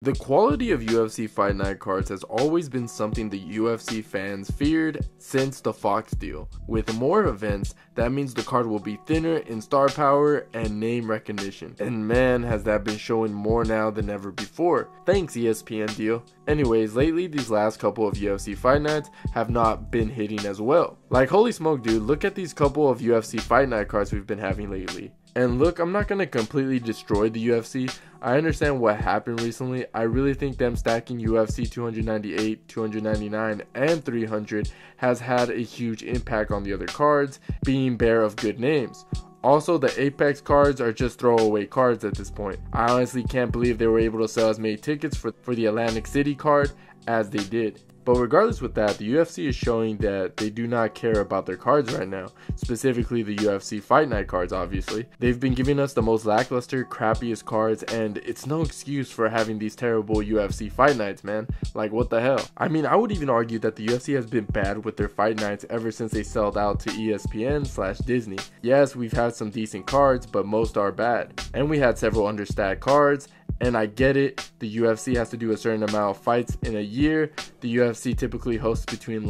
The quality of UFC Fight Night cards has always been something the UFC fans feared since the Fox deal. With more events, that means the card will be thinner in star power and name recognition. And man, has that been showing more now than ever before. Thanks ESPN deal. Anyways, lately these last couple of UFC Fight Nights have not been hitting as well. Like, holy smoke dude, look at these couple of UFC Fight Night cards we've been having lately. And look, I'm not going to completely destroy the UFC. I understand what happened recently. I really think them stacking UFC 298, 299, and 300 has had a huge impact on the other cards, being bare of good names. Also, the Apex cards are just throwaway cards at this point. I honestly can't believe they were able to sell as many tickets for the Atlantic City card as they did. But regardless with that, the UFC is showing that they do not care about their cards right now, specifically the UFC Fight Night cards obviously. They've been giving us the most lackluster, crappiest cards, and it's no excuse for having these terrible UFC Fight Nights, man. Like, what the hell? I mean, I would even argue that the UFC has been bad with their Fight Nights ever since they sold out to ESPN/Disney. Yes, we've had some decent cards, but most are bad. And we had several understacked cards. And I get it, the UFC has to do a certain amount of fights in a year. The UFC typically hosts between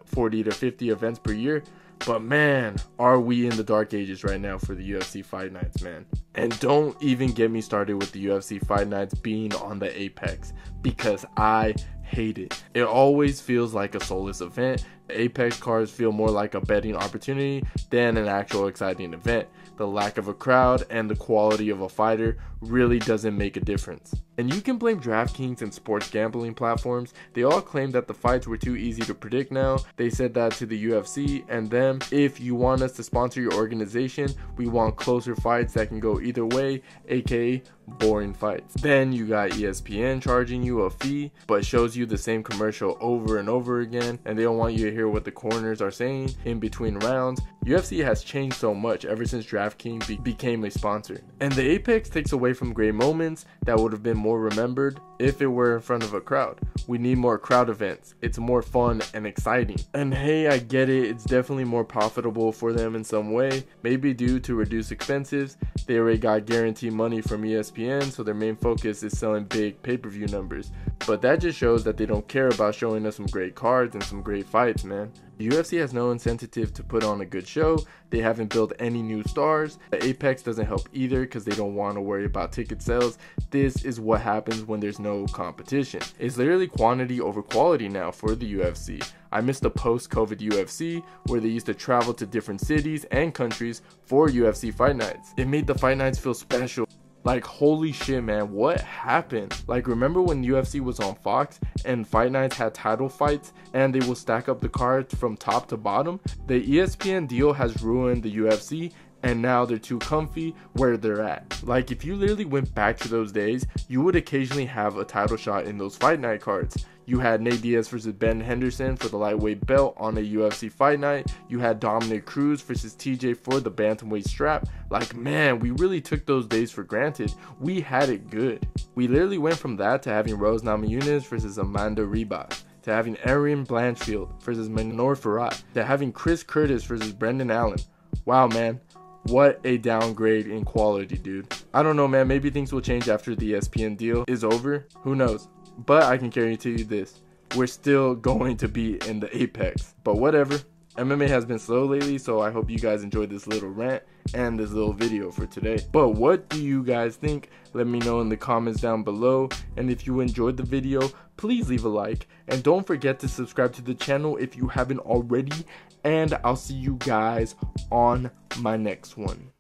40 to 50 events per year. But man, are we in the dark ages right now for the UFC Fight Nights, man. And don't even get me started with the UFC Fight Nights being on the Apex, because I hate it. It always feels like a soulless event. The Apex cards feel more like a betting opportunity than an actual exciting event. The lack of a crowd and the quality of a fighter really doesn't make a difference. And you can blame DraftKings and sports gambling platforms. They all claim that the fights were too easy to predict now. They said that to the UFC and them. If you want us to sponsor your organization, we want closer fights that can go either way, aka boring fights. Then you got ESPN charging you a fee, but shows you the same commercial over and over again, and they don't want you to hear what the corners are saying in between rounds. UFC has changed so much ever since DraftKings became a sponsor. And the Apex takes away from great moments that would have been more remembered if it were in front of a crowd. We need more crowd events. It's more fun and exciting. And hey, I get it, it's definitely more profitable for them in some way, maybe due to reduced expenses. They already got guaranteed money from ESPN, so their main focus is selling big pay-per-view numbers. But that just shows that they don't care about showing us some great cards and some great fights, man. The UFC has no incentive to put on a good show. They haven't built any new stars. The Apex doesn't help either because they don't want to worry about ticket sales. This is what happens when there's no competition. It's literally quantity over quality now for the UFC. I miss the post-COVID UFC where they used to travel to different cities and countries for UFC Fight Nights. It made the Fight Nights feel special. Like, holy shit, man, what happened? Like, remember when UFC was on Fox and Fight Nights had title fights and they will stack up the cards from top to bottom? The ESPN deal has ruined the UFC, and now they're too comfy where they're at. Like, if you literally went back to those days, you would occasionally have a title shot in those Fight Night cards. You had Nate Diaz versus Ben Henderson for the lightweight belt on a UFC Fight Night. You had Dominic Cruz versus TJ for the bantamweight strap. Like, man, we really took those days for granted. We had it good. We literally went from that to having Rose Namajunas versus Amanda Ribas, to having Erin Blanchfield versus Manor Farhat, to having Chris Curtis versus Brendan Allen. Wow, man. What a downgrade in quality, dude. I don't know, man. Maybe things will change after the ESPN deal is over. Who knows? But I can guarantee you this. We're still going to be in the Apex. But whatever. MMA has been slow lately, so I hope you guys enjoyed this little rant and this little video for today. But what do you guys think? Let me know in the comments down below. And if you enjoyed the video, please leave a like. And don't forget to subscribe to the channel if you haven't already. And I'll see you guys on my next one.